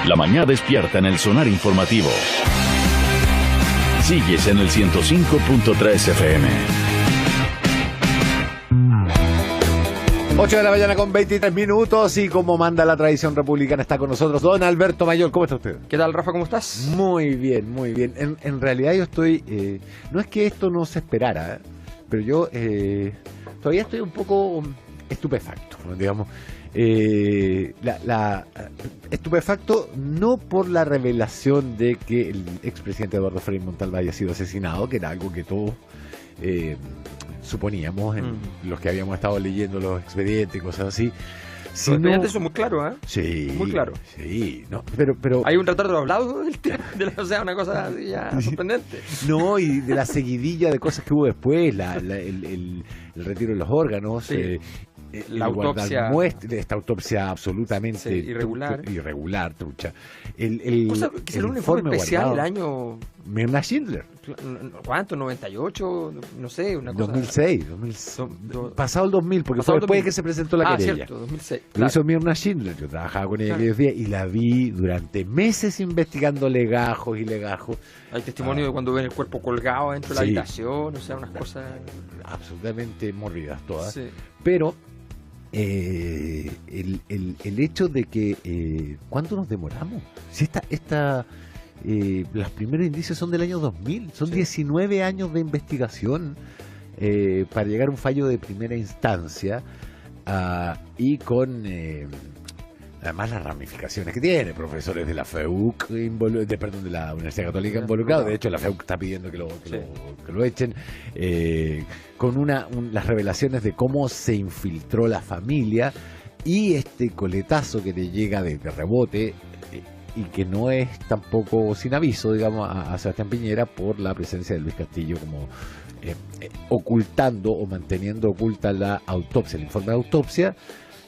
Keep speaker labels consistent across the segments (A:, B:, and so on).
A: La mañana despierta en el sonar informativo. Sigues en el 105.3 FM.
B: 8 de la mañana con 23 minutos y como manda la tradición republicana está con nosotros don Alberto Mayor. ¿Cómo está usted?
C: ¿Qué tal, Rafa? ¿Cómo estás?
B: Muy bien, muy bien. En realidad yo estoy... no es que esto no se esperara, pero yo todavía estoy un poco estupefacto, digamos. Estupefacto no por la revelación de que el expresidente Eduardo Frei Montalva haya sido asesinado, que era algo que todos suponíamos en los que habíamos estado leyendo los expedientes y cosas así.
C: Los expedientes son muy claros, ¿eh?
B: Sí.
C: Muy claro.
B: Sí, no, pero
C: hay un retrato hablado del tema, o sea, una cosa así ya sorprendente.
B: No, y de la seguidilla de cosas que hubo después, el retiro de los órganos,
C: sí. La autopsia,
B: esta autopsia absolutamente
C: sí, irregular,
B: trucha.
C: Cosa que salió un informe especial del año
B: Mirna Schindler.
C: ¿Cuánto? ¿98? No sé, una cosa.
B: 2006, pasado el 2000, porque fue después de que se presentó la querella.
C: Cierto, 2006.
B: Lo hizo Mirna Schindler, yo trabajaba con ella aquellos días y la vi durante meses investigando legajos y legajos.
C: Hay testimonio de cuando ven el cuerpo colgado dentro de la habitación, o sea, unas cosas
B: absolutamente mórbidas todas.
C: Sí.
B: Pero el hecho de que ¿cuánto nos demoramos? Si los primeros indicios son del año 2000, son 19 años de investigación para llegar a un fallo de primera instancia y con además las ramificaciones que tiene, profesores de la FEUC, de la Universidad Católica involucrados. De hecho la FEUC está pidiendo que lo echen, con las revelaciones de cómo se infiltró la familia y este coletazo que le llega de rebote y que no es tampoco sin aviso, digamos, a Sebastián Piñera por la presencia de Luis Castillo como ocultando o manteniendo oculta la autopsia, el informe de autopsia.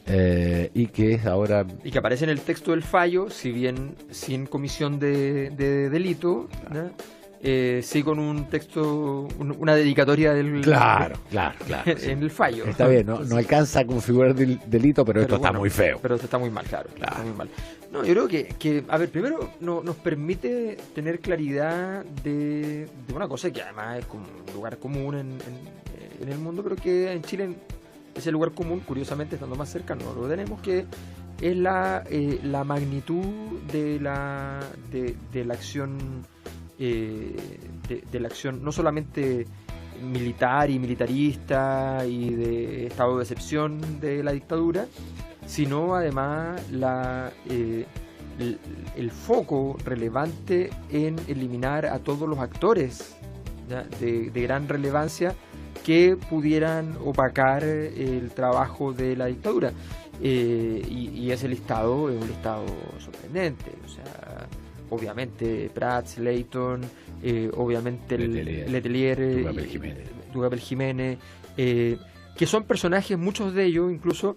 B: Y que es ahora
C: y que aparece en el texto del fallo, si bien sin comisión de delito, ¿no? Sí con un texto, una dedicatoria del
B: claro
C: en el fallo.
B: Está bien, no alcanza a configurar delito, pero esto está muy feo.
C: Pero esto está muy mal, claro. Está muy mal. No, yo creo que a ver, primero nos permite tener claridad de una cosa que además es como un lugar común en el mundo, pero que en Chile ese lugar común, curiosamente, estando más cercano, lo tenemos, que es la magnitud de la acción, de la acción no solamente militar y militarista y de estado de excepción de la dictadura, sino además el foco relevante en eliminar a todos los actores, ¿ya?, de gran relevancia que pudieran opacar el trabajo de la dictadura. Y ese listado es un listado sorprendente. O sea, obviamente Prats, Leighton, obviamente Letelier, Dugapel Jiménez, que son personajes, muchos de ellos incluso,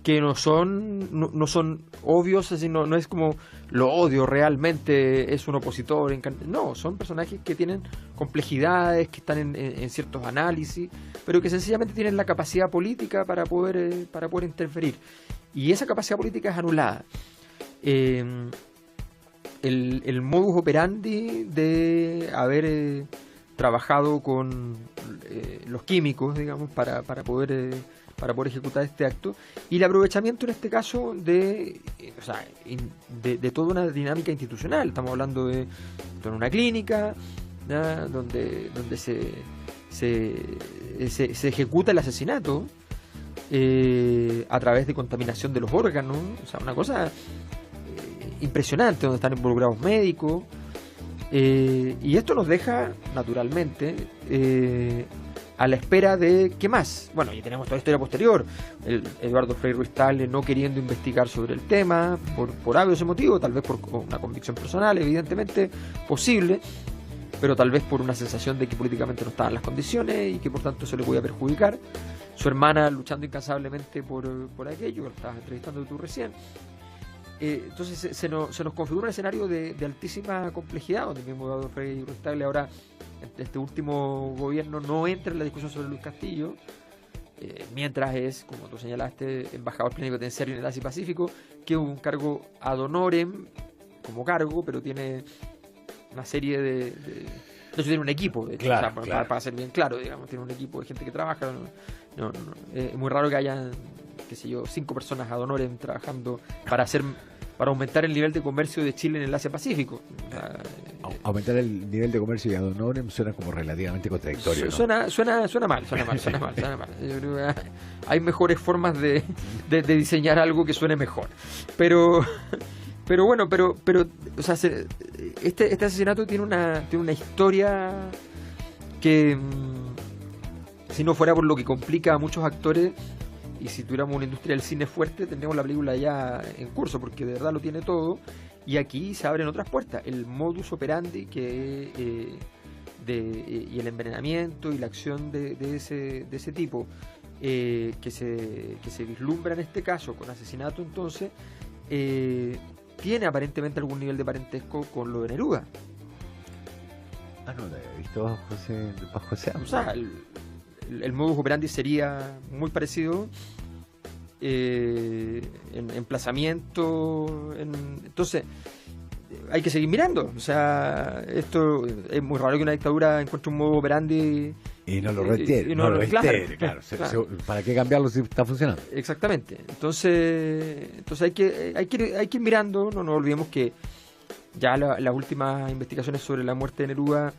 C: que no son obvios, así no es como lo odio realmente, es un opositor, no, son personajes que tienen complejidades, que están en ciertos análisis, pero que sencillamente tienen la capacidad política para poder interferir, y esa capacidad política es anulada. El modus operandi de haber trabajado con los químicos, digamos, para poder ejecutar este acto, y el aprovechamiento en este caso de toda una dinámica institucional. Estamos hablando de una clínica, ¿ya?, donde se ejecuta el asesinato a través de contaminación de los órganos, o sea, una cosa impresionante, donde están involucrados médicos, y esto nos deja naturalmente a la espera de ¿qué más? Bueno, ya tenemos toda la historia posterior, Eduardo Frei Ruiz-Tagle no queriendo investigar sobre el tema por obvios motivos, tal vez por una convicción personal, evidentemente posible, pero tal vez por una sensación de que políticamente no estaban las condiciones y que por tanto eso le podía perjudicar. Su hermana luchando incansablemente por aquello, que lo estabas entrevistando tú recién. Entonces se nos configura un escenario de altísima complejidad, donde el mismo Eduardo Frei Ruiz-Tagle ahora, este último gobierno, no entra en la discusión sobre Luis Castillo, mientras es, como tú señalaste, embajador plenipotenciario en el Asia-Pacífico, que es un cargo ad honorem como cargo, pero tiene una serie de hecho tiene un equipo, de hecho,
B: Claro,
C: o sea,
B: claro.
C: para ser bien claro, digamos, tiene un equipo de gente que trabaja. Es muy raro que hayan, qué sé yo, 5 personas ad honorem trabajando para aumentar el nivel de comercio de Chile en el Asia-Pacífico. O sea,
B: Aumentar el nivel de comercio y ad honorem suena como relativamente contradictorio, ¿no?
C: suena mal. Yo creo que hay mejores formas de diseñar algo que suene mejor. Pero bueno, o sea, este asesinato tiene una historia que, si no fuera por lo que complica a muchos actores, y si tuviéramos una industria del cine fuerte, tendríamos la película ya en curso, porque de verdad lo tiene todo. Y aquí se abren otras puertas. El modus operandi y el envenenamiento y la acción de ese tipo, que se vislumbra en este caso con asesinato, entonces tiene aparentemente algún nivel de parentesco con lo de Neruda.
B: Ah, no, lo he visto bajo ese
C: O sea, el modus operandi sería muy parecido, en emplazamiento, entonces hay que seguir mirando. O sea, esto es muy raro que una dictadura encuentre un modus operandi
B: y no lo requiere, claro. ¿Para qué cambiarlo si está funcionando?
C: Exactamente. Entonces hay que ir mirando. No nos olvidemos que ya las últimas investigaciones sobre la muerte de Neruda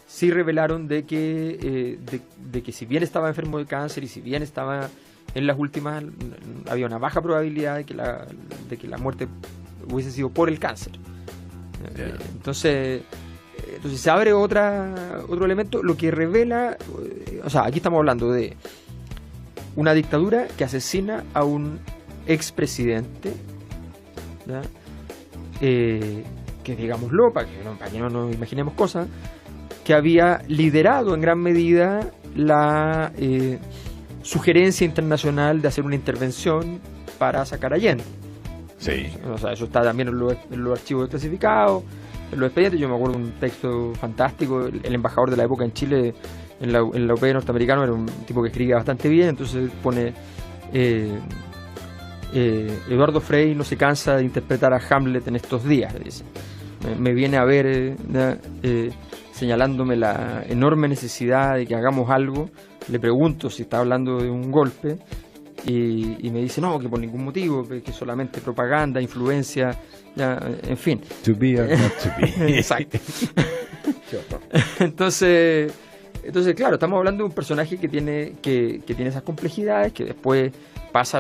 C: sí revelaron de que si bien estaba enfermo de cáncer y si bien estaba en las últimas, había una baja probabilidad de que la muerte hubiese sido por el cáncer.
B: Yeah.
C: Entonces se abre otro elemento, lo que revela, o sea, aquí estamos hablando de una dictadura que asesina a un expresidente, ¿ya? Que digámoslo, para que no nos imaginemos cosas, que había liderado en gran medida la sugerencia internacional de hacer una intervención para sacar a Allende.
B: Sí.
C: O sea, eso está también en los archivos clasificados, en los expedientes. Yo me acuerdo de un texto fantástico. El embajador de la época en Chile, en la UP norteamericano, era un tipo que escribía bastante bien. Entonces pone: Eduardo Frei no se cansa de interpretar a Hamlet en estos días, dice. Me viene a ver señalándome la enorme necesidad de que hagamos algo. Le pregunto si está hablando de un golpe y me dice no, que por ningún motivo, que solamente propaganda, influencia, ya, en fin.
B: To be or not to be.
C: Exacto. Entonces, claro, estamos hablando de un personaje que tiene esas complejidades, que después pasa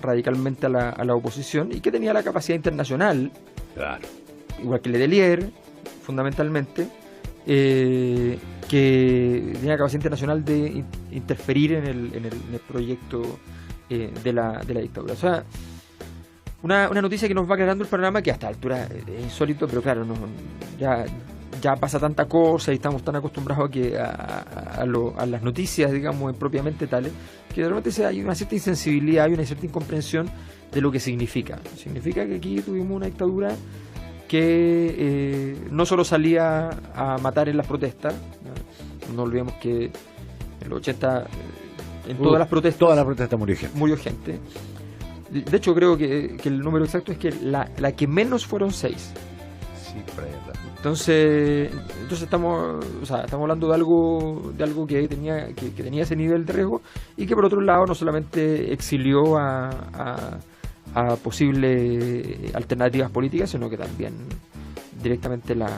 C: radicalmente a la oposición y que tenía la capacidad internacional,
B: Claro.
C: igual que Letelier, fundamentalmente, que tenía la capacidad internacional de interferir en el proyecto de la dictadura. O sea, una noticia que nos va aclarando el panorama, que hasta altura es insólito, pero claro, ya pasa tanta cosa y estamos tan acostumbrados a las noticias, digamos, propiamente tales, que de repente hay una cierta insensibilidad, hay una cierta incomprensión de lo que significa. Significa que aquí tuvimos una dictadura que no solo salía a matar en las protestas. No olvidemos que en los 80 en todas las protestas murió gente. De hecho, creo que el número exacto es que la que menos fueron 6.
B: Sí, por ahí anda.
C: Entonces estamos hablando de algo que tenía ese nivel de riesgo, y que por otro lado no solamente exilió a posibles alternativas políticas, sino que también directamente las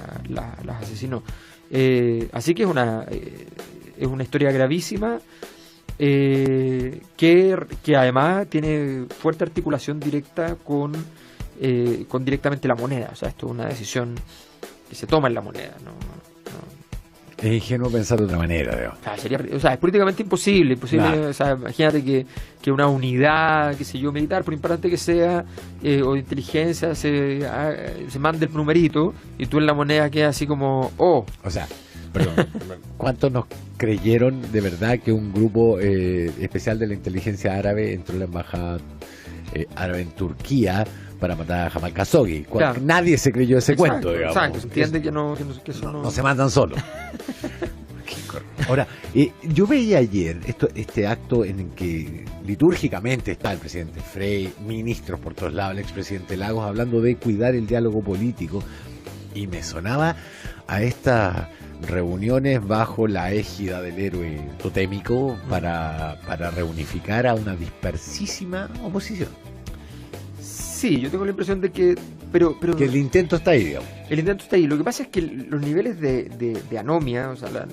C: asesinó. Así que es una historia gravísima, que además tiene fuerte articulación directa con directamente la moneda. O sea, esto es una decisión que se toma en la moneda, ¿no?
B: Es ingenuo pensar de otra manera, digamos.
C: O sea, es políticamente imposible.
B: Claro.
C: O sea, imagínate que una unidad, qué sé yo, militar, por importante que sea, o de inteligencia, se mande el numerito y tú en la moneda quedas así como, oh.
B: O sea, perdón, ¿cuántos nos creyeron de verdad que un grupo especial de la inteligencia árabe entró en la embajada árabe en Turquía para matar a Jamal Khashoggi?
C: Claro.
B: Nadie se creyó ese cuento, digamos.
C: Exacto, se entiende que eso
B: no se matan solos. Ahora, yo veía ayer este acto en el que litúrgicamente está el presidente Frey, ministros por todos lados, el expresidente Lagos, hablando de cuidar el diálogo político, y me sonaba a estas reuniones bajo la égida del héroe totémico para reunificar a una dispersísima oposición.
C: Sí, yo tengo la impresión de que... Pero
B: que el intento está ahí, digamos.
C: El intento está ahí. Lo que pasa es que los niveles de anomia, o sea, la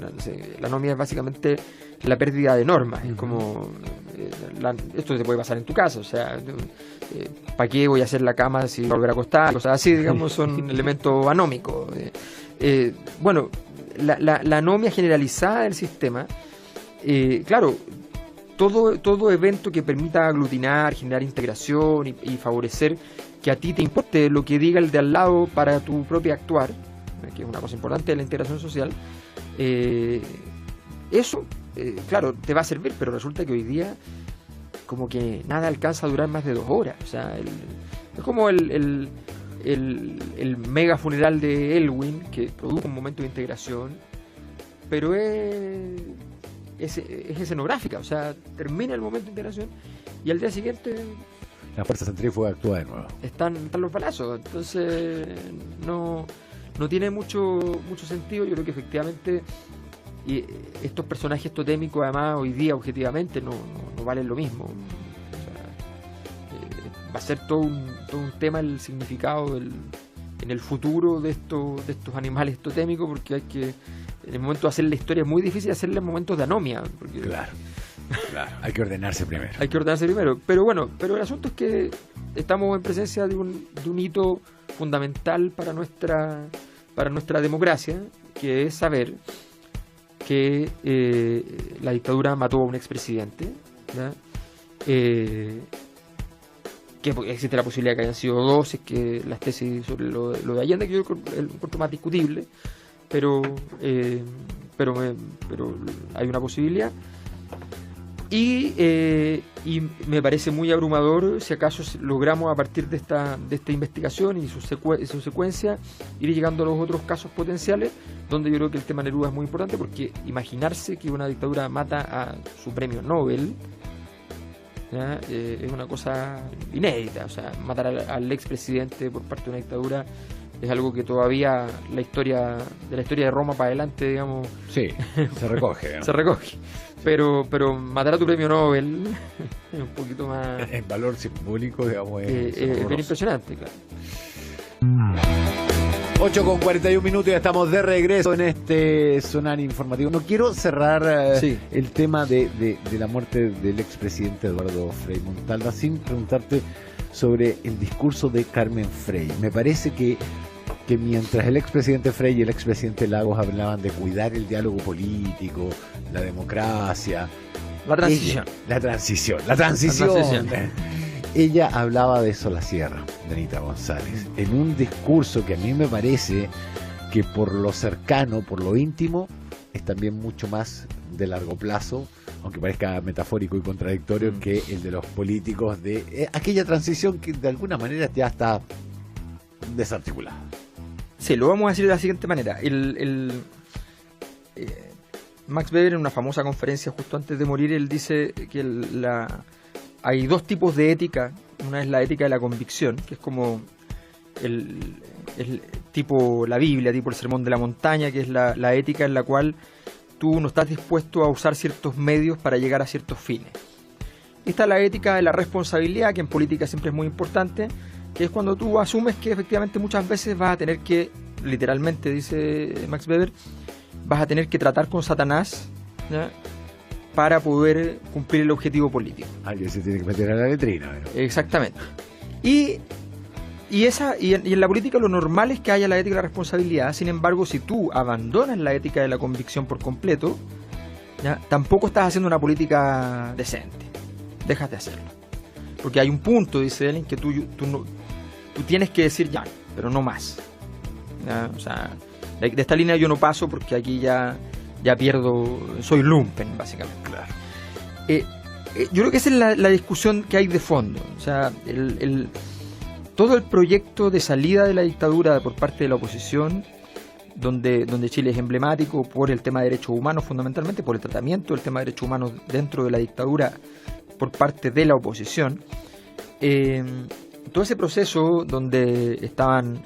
C: anomia es básicamente la pérdida de normas. Es como... esto te puede pasar en tu casa, o sea... ¿para qué voy a hacer la cama si volver a acostar? Cosas así, digamos, son elementos anómicos. Bueno, la anomia generalizada del sistema, claro, todo evento que permita aglutinar, generar integración y favorecer que a ti te importe lo que diga el de al lado para tu propio actuar, que es una cosa importante de la integración social, eso, claro, te va a servir, pero resulta que hoy día como que nada alcanza a durar más de 2 horas. O sea, es como el mega funeral de Elwin, que produjo un momento de integración, pero es escenográfica. O sea, termina el momento de integración y al día siguiente
B: la fuerza centrífuga actúa de nuevo.
C: Están los balazos. Entonces no tiene mucho sentido. Yo creo que efectivamente estos personajes totémicos, además, hoy día objetivamente no valen lo mismo. O sea, va a ser todo un tema el significado en el futuro de estos animales totémicos, porque hay que, en el momento de hacer la historia es muy difícil hacerle en momentos de anomia, porque
B: claro, hay que ordenarse primero.
C: Pero bueno, el asunto es que estamos en presencia de un hito fundamental para nuestra democracia, que es saber que la dictadura mató a un expresidente, ¿ya? Que existe la posibilidad de que hayan sido 2, es que las tesis sobre lo de Allende, que yo encuentro más discutible, pero hay una posibilidad. Y me parece muy abrumador si acaso logramos, a partir de esta investigación y su secuencia, ir llegando a los otros casos potenciales, donde yo creo que el tema Neruda es muy importante, porque imaginarse que una dictadura mata a su premio Nobel, ¿ya? Es una cosa inédita. O sea, matar al expresidente por parte de una dictadura es algo que todavía de la historia de Roma para adelante, digamos,
B: sí, se recoge, digamos.
C: Se recoge. Pero matar a tu premio Nobel es un poquito más...
B: El valor simbólico, digamos,
C: es bien impresionante, claro.
B: 8:41 y ya estamos de regreso en este sonar informativo. No quiero cerrar el tema de la muerte del expresidente Eduardo Frei Montalva sin preguntarte sobre el discurso de Carmen Frei. Me parece que mientras el expresidente Frei y el expresidente Lagos hablaban de cuidar el diálogo político, la democracia, la transición. Ella hablaba de Solasierra, de Anita González, en un discurso que a mí me parece que por lo cercano, por lo íntimo, es también mucho más de largo plazo, aunque parezca metafórico y contradictorio, que el de los políticos, de aquella transición que de alguna manera ya está desarticulada.
C: Sí, lo vamos a decir de la siguiente manera. Max Weber, en una famosa conferencia justo antes de morir, él dice que hay 2 tipos de ética. Una es la ética de la convicción, que es como el tipo la Biblia, tipo el Sermón de la Montaña, que es la ética en la cual tú no estás dispuesto a usar ciertos medios para llegar a ciertos fines. Esta es la ética de la responsabilidad, que en política siempre es muy importante, que es cuando tú asumes que efectivamente muchas veces vas a tener que, literalmente dice Max Weber, vas a tener que tratar con Satanás, ¿ya?, para poder cumplir el objetivo político.
B: Alguien se tiene que meter a la letrina, ¿no?
C: Exactamente. Y en la política lo normal es que haya la ética de la responsabilidad. Sin embargo, si tú abandonas la ética de la convicción por completo, ¿ya?, tampoco estás haciendo una política decente. Dejas de hacerlo. Porque hay un punto, dice él, en que tú tienes que decir ya, pero no más. ¿Ya? O sea, de esta línea yo no paso porque aquí ya pierdo, soy lumpen, básicamente.
B: Claro.
C: Yo creo que esa es la discusión que hay de fondo. O sea, todo el proyecto de salida de la dictadura por parte de la oposición donde Chile es emblemático por el tema de derechos humanos, fundamentalmente por el tratamiento del tema de derechos humanos dentro de la dictadura por parte de la oposición. Todo ese proceso donde estaban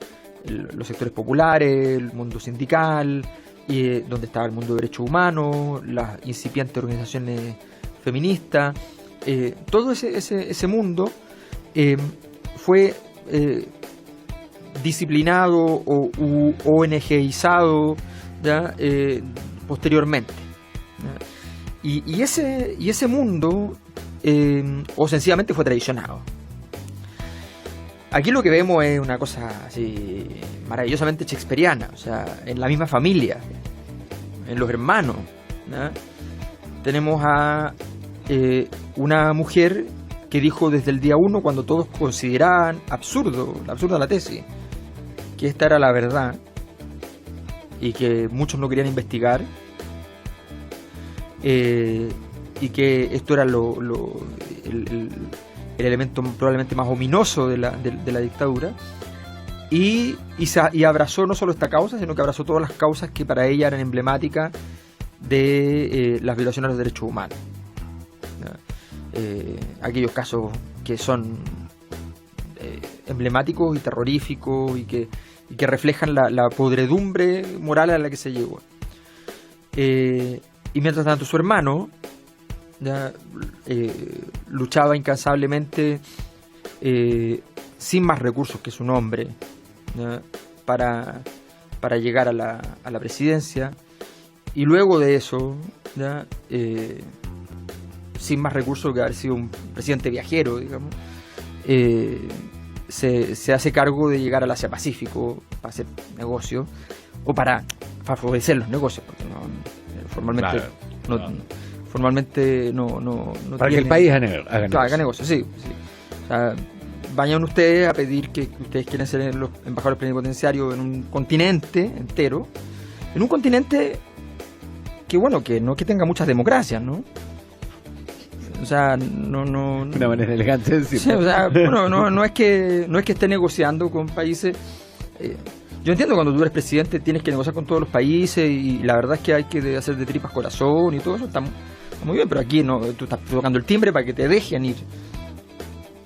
C: los sectores populares, el mundo sindical, y donde estaba el mundo de derechos humanos, las incipientes organizaciones feministas, todo ese mundo fue disciplinado o ONGizado, ¿ya? Posteriormente, ¿ya? Y ese mundo o sencillamente fue traicionado. Aquí lo que vemos es una cosa así maravillosamente shakespeariana, o sea, en la misma familia, en los hermanos, ¿no? Tenemos a una mujer que dijo desde el día 1, cuando todos consideraban absurda la tesis, que esta era la verdad y que muchos no querían investigar, y que esto era el elemento probablemente más ominoso de la dictadura, y abrazó no solo esta causa, sino que abrazó todas las causas que para ella eran emblemáticas de las violaciones a los derechos humanos. Aquellos casos que son emblemáticos y terroríficos y que reflejan la podredumbre moral a la que se llegó. Y mientras tanto su hermano ya luchaba incansablemente, sin más recursos que su nombre, ¿ya? para llegar a la presidencia, y luego de eso, ¿ya? Sin más recursos que haber sido un presidente viajero, digamos, se hace cargo de llegar al Asia Pacífico para hacer negocios o para favorecer los negocios, porque formalmente formalmente no
B: para
C: tiene,
B: que el país haga
C: negocios. Sí. O sea, vayan ustedes a pedir que ustedes quieren ser los embajadores plenipotenciarios en un continente entero, en un continente que no que tenga muchas democracias, ¿no? O sea, no
B: una manera elegante de decirlo.
C: Sí, o sea, no es que esté negociando con países. Yo entiendo, cuando tú eres presidente tienes que negociar con todos los países, y la verdad es que hay que hacer de tripas corazón y todo eso está muy bien, pero aquí no, tú estás tocando el timbre para que te dejen ir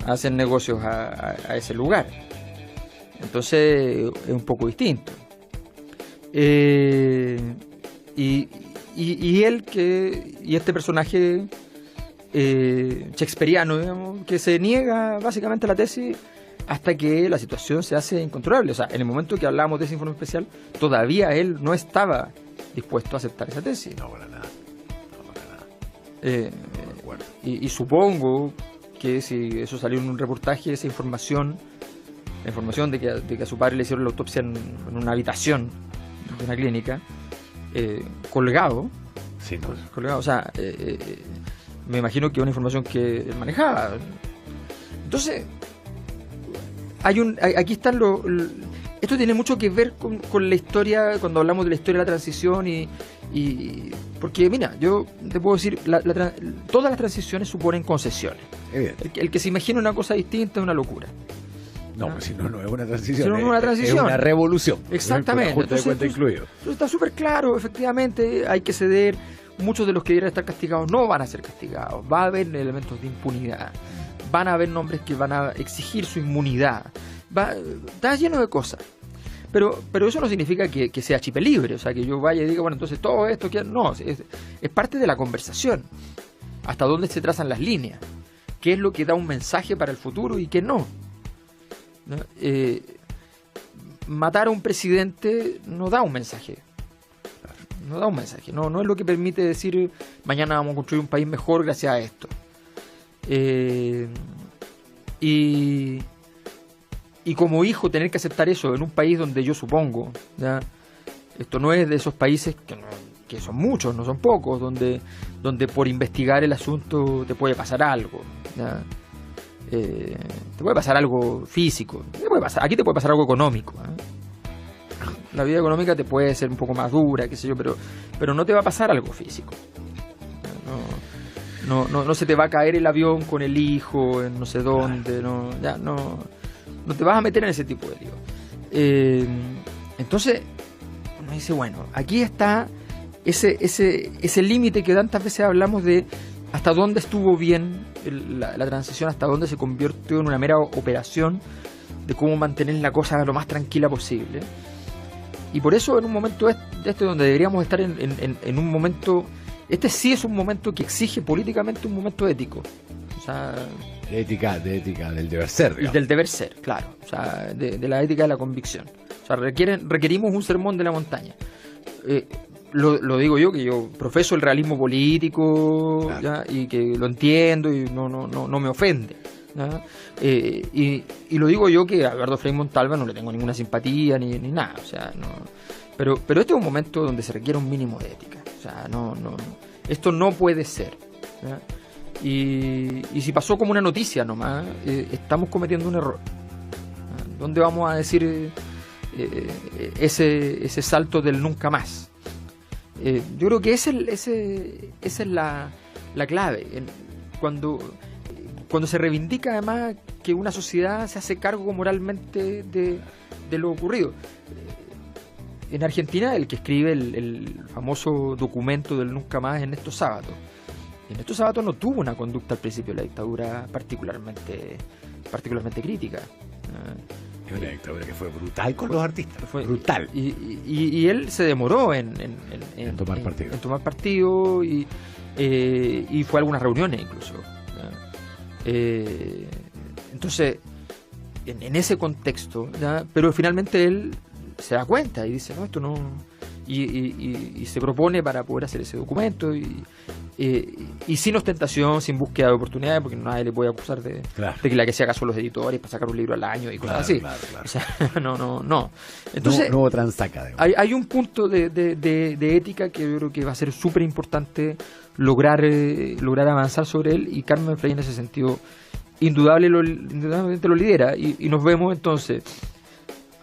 C: a hacer negocios a ese lugar. Entonces es un poco distinto. Y este personaje shakespeariano, digamos, que se niega básicamente a la tesis hasta que la situación se hace incontrolable. O sea, en el momento que hablábamos de ese informe especial, todavía él no estaba dispuesto a aceptar esa tesis.
B: No, para nada.
C: Bueno. Y supongo que si eso salió en un reportaje, esa información, la información de que a su padre le hicieron la autopsia en una habitación de una clínica, colgado.
B: Sí, no.
C: Colgado, o sea, me imagino que es una información que él manejaba. Entonces, aquí están esto tiene mucho que ver con la historia, cuando hablamos de la historia de la transición, y porque mira, yo te puedo decir, todas las transiciones suponen concesiones. El que se imagina una cosa distinta es una locura.
B: No, pues si no es una transición.
C: Si no es una transición.
B: Es una revolución.
C: Exactamente.
B: Entonces
C: está súper claro, efectivamente, hay que ceder. Muchos de los que deberían estar castigados no van a ser castigados. Va a haber elementos de impunidad. Van a haber nombres que van a exigir su inmunidad. Está lleno de cosas. Pero eso no significa que sea chip libre. O sea, que yo vaya y diga, bueno, entonces todo esto... No, es parte de la conversación. Hasta dónde se trazan las líneas. ¿Qué es lo que da un mensaje para el futuro y qué no? ¿No? Matar a un presidente no da un mensaje. No da un mensaje. No es lo que permite decir, mañana vamos a construir un país mejor gracias a esto. Y como hijo tener que aceptar eso en un país donde yo supongo, ¿ya? Esto no es de esos países que son muchos, no son pocos, donde por investigar el asunto te puede pasar algo, ¿ya? Te puede pasar algo físico, aquí te puede pasar algo económico, ¿eh? La vida económica te puede ser un poco más dura, qué sé yo, pero no te va a pasar algo físico. No se te va a caer el avión con el hijo en no sé dónde, no te vas a meter en ese tipo de lío. Entonces, Uno dice, bueno, aquí está ese límite que tantas veces hablamos de hasta dónde estuvo bien la transición, hasta dónde se convirtió en una mera operación de cómo mantener la cosa lo más tranquila posible. Y por eso en un momento donde deberíamos estar en un momento, este sí es un momento que exige políticamente un momento ético. O sea,
B: de ética, del deber ser, digamos.
C: Del deber ser, claro. O sea, de la ética de la convicción. O sea, requerimos un sermón de la montaña. Lo digo yo, que yo profeso el realismo político, claro, ¿ya? Y que lo entiendo y no me ofende, ¿ya? Y lo digo yo, que a Eduardo Frei Montalva no le tengo ninguna simpatía ni nada, o sea, no. Pero este es un momento donde se requiere un mínimo de ética. O sea, esto no puede ser, ¿ya? Y si pasó como una noticia nomás, estamos cometiendo un error. ¿Dónde vamos a decir ese salto del nunca más? Yo creo que esa es la clave. Cuando se reivindica además que una sociedad se hace cargo moralmente de lo ocurrido. En Argentina, el que escribe el famoso documento del nunca más es Ernesto Sábato. Ernesto Sábato no tuvo una conducta al principio de la dictadura particularmente crítica.
B: Es una dictadura que fue brutal con los artistas. Fue brutal.
C: Y él se demoró en tomar partido y fue a algunas reuniones incluso. Entonces, en ese contexto, ¿ya? Pero finalmente él se da cuenta y dice, no, esto no... Y se propone para poder hacer ese documento y sin ostentación, sin búsqueda de oportunidades, porque nadie le puede acusar de que la que se haga son los editores para sacar un libro al año y cosas así. Claro. O sea, no. Entonces,
B: no transaca.
C: Hay un punto de ética que yo creo que va a ser súper importante lograr avanzar sobre él, y Carmen Frei en ese sentido indudablemente lo lidera, y nos vemos entonces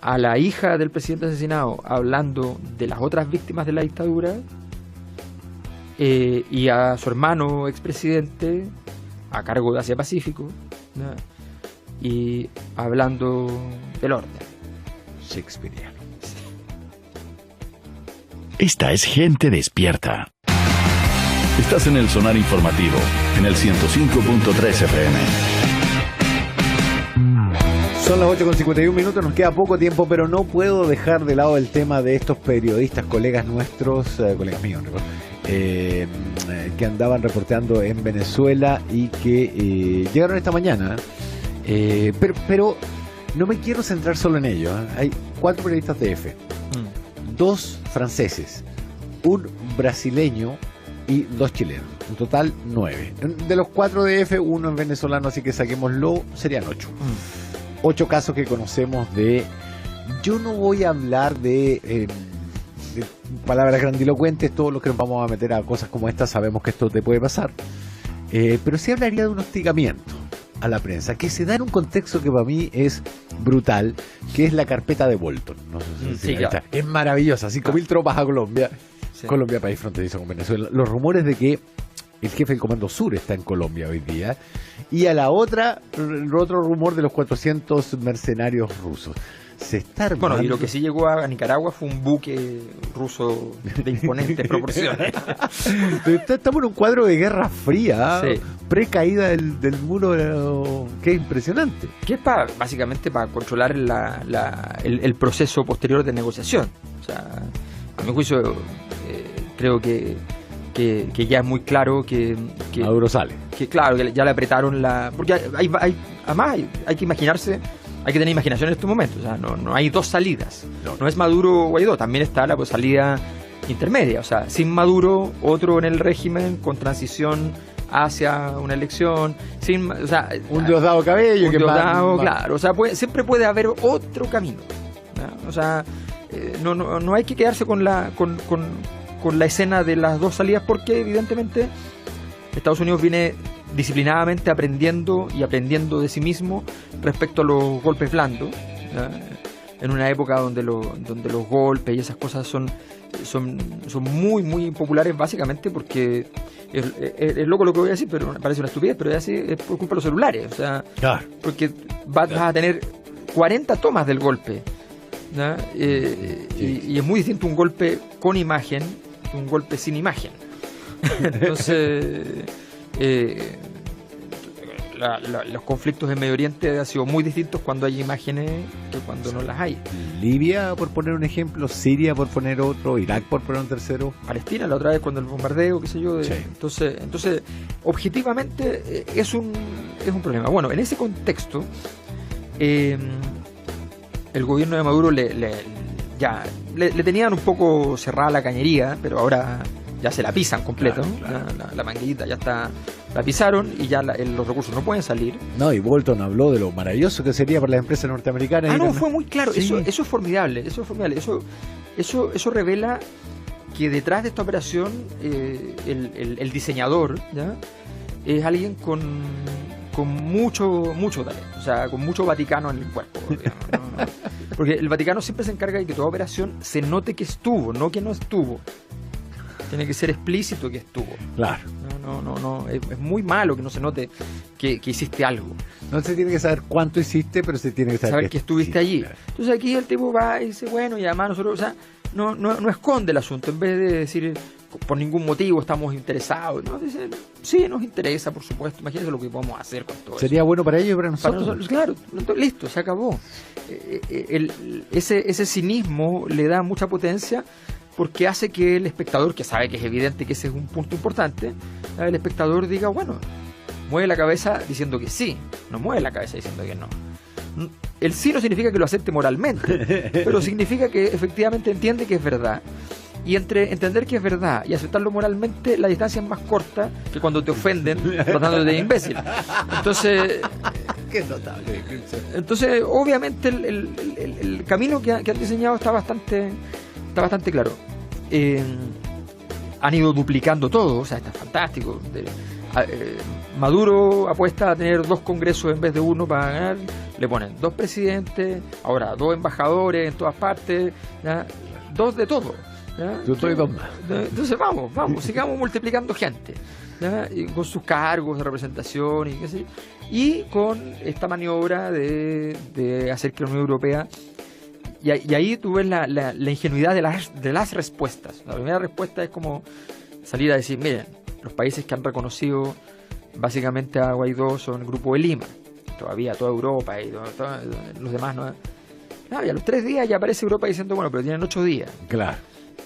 C: a la hija del presidente asesinado hablando de las otras víctimas de la dictadura, y a su hermano expresidente a cargo de Asia Pacífico, ¿no? Y hablando del orden
B: shakespeariano.
A: Esta es Gente Despierta. Estás en el Sonar Informativo, en el 105.3 FM.
B: Son las 8:51, nos queda poco tiempo, pero no puedo dejar de lado el tema de estos periodistas, colegas nuestros, colegas míos, que andaban reporteando en Venezuela y que llegaron esta mañana. Pero no me quiero centrar solo en ello. Hay 4 periodistas de EFE, 2 franceses, un brasileño y 2 chilenos. En total 9. De los 4 de EFE, 1 es venezolano, así que saquémoslo, serían 8. 8 casos que conocemos de... Yo no voy a hablar de palabras grandilocuentes, todos los que nos vamos a meter a cosas como estas sabemos que esto te puede pasar, pero sí hablaría de un hostigamiento a la prensa, que se da en un contexto que para mí es brutal, que es la carpeta de Bolton. No sé si claro. Es maravillosa, 5.000 tropas a Colombia, sí. Colombia, país fronterizo con Venezuela. Los rumores de que el jefe del Comando Sur está en Colombia hoy día, y a el otro rumor de los 400 mercenarios rusos. Se está armando.
C: Bueno, y lo que sí llegó a Nicaragua fue un buque ruso de imponentes proporciones.
B: Estamos en un cuadro de Guerra Fría, sí. Pre-caída del muro, que es impresionante.
C: Que es básicamente para controlar el proceso posterior de negociación. O sea, a mi juicio, creo que ya es muy claro que
B: Maduro sale.
C: Que claro, que ya le apretaron porque además hay que imaginarse. Hay que tener imaginación en estos momentos. O sea, no hay 2 salidas. No es Maduro o Guaidó. También está la salida intermedia. O sea, sin Maduro, otro en el régimen con transición hacia una elección. O sea,
B: un Diosdado Cabello.
C: Un Diosdado, claro. O sea, siempre puede haber otro camino, ¿no? O sea, no hay que quedarse con la escena de las 2 salidas, porque evidentemente Estados Unidos viene disciplinadamente aprendiendo de sí mismo respecto a los golpes blandos, en una época donde los golpes y esas cosas son muy muy populares, básicamente porque es loco lo que voy a decir, pero parece una estupidez, pero es así, es por culpa de los celulares. O sea, claro. Porque vas a tener 40 tomas del golpe ¿ya?
B: Sí.
C: Y es muy distinto un golpe con imagen que un golpe sin imagen. Entonces, los conflictos en Medio Oriente han sido muy distintos cuando hay imágenes que cuando no las hay.
B: Libia, por poner un ejemplo, Siria, por poner otro, Irak, por poner un tercero.
C: Palestina, la otra vez cuando el bombardeo, qué sé yo.
B: Sí.
C: Entonces, objetivamente es un problema. Bueno, en ese contexto, el gobierno de Maduro le tenían un poco cerrada la cañería, pero ahora ya se la pisan completo.
B: Claro.
C: La manguita ya está, la pisaron y ya los recursos no pueden salir.
B: No, y Bolton habló de lo maravilloso que sería para las empresas norteamericanas.
C: Fue muy claro.
B: Sí.
C: Eso es formidable. Eso revela que detrás de esta operación el diseñador, ¿ya?, es alguien con mucho talento, o sea, con mucho Vaticano en el cuerpo, digamos, ¿no? Porque el Vaticano siempre se encarga de que toda operación se note que estuvo, no que no estuvo. Tiene que ser explícito que estuvo.
B: Claro.
C: No, es muy malo que no se note que hiciste algo.
B: No se tiene que saber cuánto hiciste, pero se tiene que
C: saber que estuviste allí.
B: Claro.
C: Entonces aquí el tipo va y dice, bueno, y además nosotros, o sea, no esconde el asunto, en vez de decir por ningún motivo estamos interesados, ¿no? Dice, sí, nos interesa, por supuesto, imagínense lo que podemos hacer con todo
B: Sería
C: eso.
B: bueno para ellos y para
C: Para
B: nosotros.
C: nosotros, claro, listo, se acabó. Ese cinismo le da mucha potencia porque hace que el espectador, que sabe que es evidente que ese es un punto importante, el espectador diga, bueno, mueve la cabeza diciendo que sí, no mueve la cabeza diciendo que no. El sí no significa que lo acepte moralmente, pero significa que efectivamente entiende que es verdad. Y entre entender que es verdad y aceptarlo moralmente, la distancia es más corta que cuando te ofenden tratándote de imbécil. Entonces,
B: Qué notable descripción.
C: entonces obviamente el camino que han diseñado está bastante claro. Han ido duplicando todo, o sea, está fantástico. Maduro apuesta a tener 2 congresos en vez de 1 para ganar. Le ponen 2 presidentes, ahora 2 embajadores en todas partes, ¿ya? 2 de todo, ¿ya?
B: Yo estoy 2 más.
C: Entonces vamos, sigamos multiplicando gente, ¿ya? Y con sus cargos de representación y qué sé yo. Y con esta maniobra de hacer que la Unión Europea... Y ahí tú ves la ingenuidad de las respuestas. La primera respuesta es como salir a decir, miren, los países que han reconocido básicamente a Guaidó son el Grupo de Lima, todavía toda Europa y los demás no. Y a los 3 días ya aparece Europa diciendo, bueno, pero tienen 8 días.
B: Claro.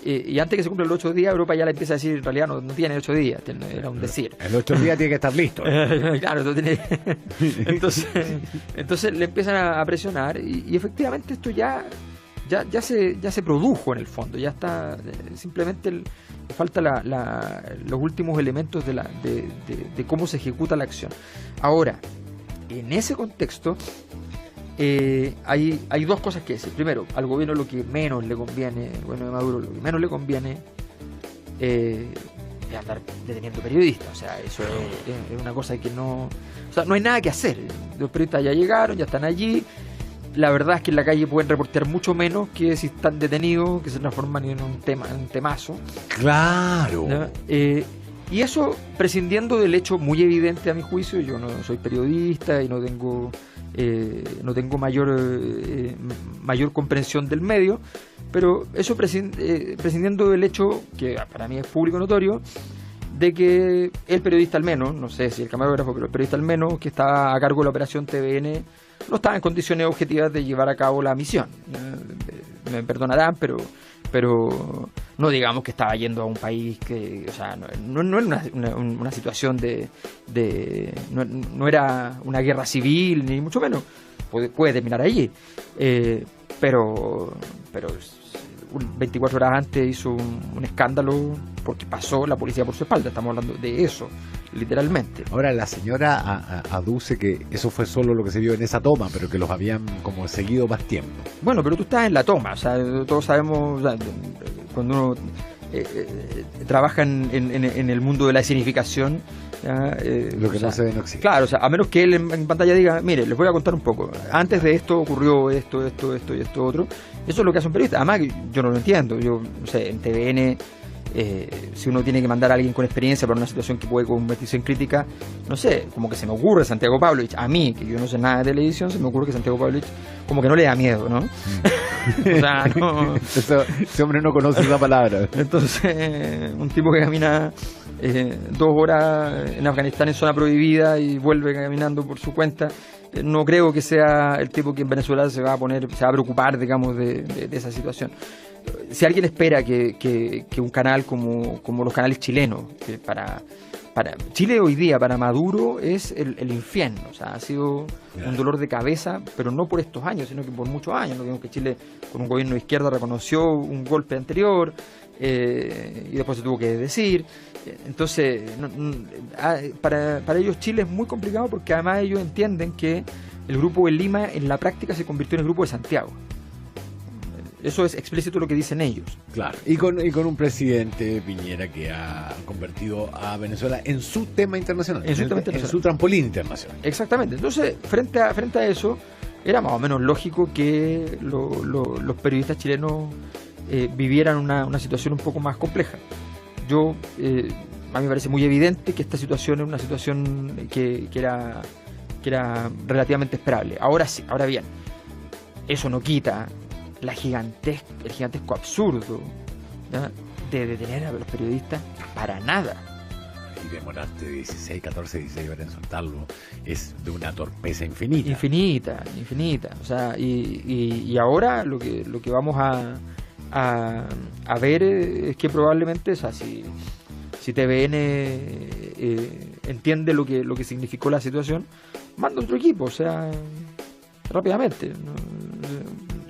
C: Y antes que se cumplan los 8 días, Europa ya le empieza a decir, en realidad no tiene 8 días, era un decir.
B: El 8 días tiene que estar listo.
C: Claro, entonces le empiezan a presionar y efectivamente esto ya se produjo en el fondo, ya está, simplemente falta los últimos elementos de cómo se ejecuta la acción. Ahora, en ese contexto hay 2 cosas que decir. Primero, al gobierno lo que menos le conviene, al gobierno de Maduro lo que menos le conviene es andar deteniendo periodistas. O sea, eso es una cosa que no... O sea, no hay nada que hacer. Los periodistas ya llegaron, ya están allí. La verdad es que en la calle pueden reportear mucho menos que si están detenidos, que se transforman en un temazo.
B: Claro.
C: ¿Ya? Y eso prescindiendo del hecho muy evidente a mi juicio. Yo no soy periodista y no tengo mayor comprensión del medio, pero eso prescindiendo del hecho, que para mí es público notorio, de que el periodista al menos, no sé si el camarógrafo, pero el periodista al menos, que estaba a cargo de la operación TVN, no estaba en condiciones objetivas de llevar a cabo la misión. Me perdonarán, pero no digamos que estaba yendo a un país que, o sea, no era una situación no era una guerra civil, ni mucho menos. Puede terminar allí. Pero 24 horas antes hizo un escándalo porque pasó la policía por su espalda. Estamos hablando de eso, literalmente.
B: Ahora la señora aduce que eso fue solo lo que se vio en esa toma, pero que los habían como seguido más tiempo.
C: Bueno, pero tú estás en la toma, o sea, todos sabemos, o sea, cuando uno trabaja en el mundo de la escenificación,
B: lo que no se ve no existe.
C: Claro, o sea, a menos que él en pantalla diga, mire, les voy a contar un poco. Antes de esto ocurrió esto y esto otro. Eso es lo que hace un periodista. Además, yo no lo entiendo. Yo, no sé, en TVN si uno tiene que mandar a alguien con experiencia para una situación que puede convertirse en crítica, no sé, como que se me ocurre Santiago Pavlovich, a mí, que yo no sé nada de televisión, se me ocurre que Santiago Pavlovich como que no le da miedo, ¿no? O sea, no...
B: Ese hombre no conoce esa palabra.
C: Entonces, un tipo que camina 2 horas en Afganistán en zona prohibida y vuelve caminando por su cuenta, no creo que sea el tipo que en Venezuela se va a preocupar, digamos, de esa situación. Si alguien espera que un canal como los canales chilenos, que para Chile hoy día, para Maduro, es el infierno, o sea, ha sido un dolor de cabeza, pero no por estos años, sino que por muchos años. No vemos que Chile, con un gobierno de izquierda, reconoció un golpe anterior y después se tuvo que decir. Entonces, para ellos Chile es muy complicado, porque además ellos entienden que el grupo de Lima en la práctica se convirtió en el grupo de Santiago. Eso es explícito lo que dicen ellos.
B: Claro. Y con un presidente, Piñera, que ha convertido a Venezuela en su tema internacional. En su trampolín internacional.
C: Exactamente. Entonces, frente a eso, era más o menos lógico que los periodistas chilenos vivieran una situación un poco más compleja. A mí me parece muy evidente que esta situación es una situación que era relativamente esperable. Ahora bien, eso no quita el gigantesco absurdo, ¿ya?, de detener a los periodistas para nada.
B: Y demorarte 16 horas en soltarlo es de una torpeza infinita.
C: Infinita. O sea, y ahora lo que vamos a ver es que probablemente, o sea, si TVN entiende lo que significó la situación, manda otro equipo, o sea, rápidamente.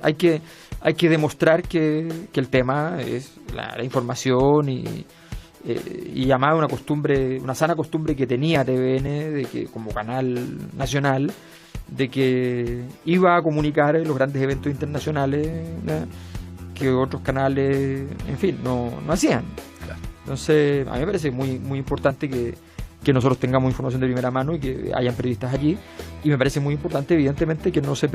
C: Hay que demostrar que el tema es la información y llamar una sana costumbre que tenía TVN, de que como canal nacional, de que iba a comunicar los grandes eventos internacionales, ¿no?, que otros canales, en fin, no hacían. Entonces, a mí me parece muy, muy importante que nosotros tengamos información de primera mano y que hayan periodistas allí, y me parece muy importante, evidentemente, que no se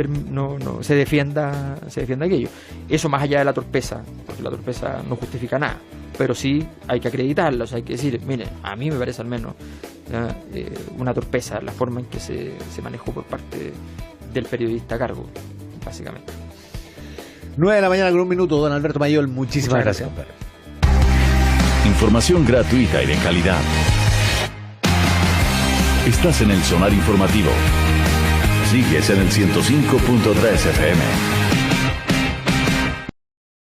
C: defienda aquello. Eso más allá de la torpeza, porque la torpeza no justifica nada, pero sí hay que acreditarla. O sea, hay que decir, mire, a mí me parece al menos una torpeza la forma en que se manejó por parte del periodista a cargo, básicamente.
B: 9 a.m. con 1 minuto, don Alberto Mayol, muchísimas gracias.
A: Información gratuita y de calidad. Estás en el Sonar Informativo. Sigues en el 105.3 FM.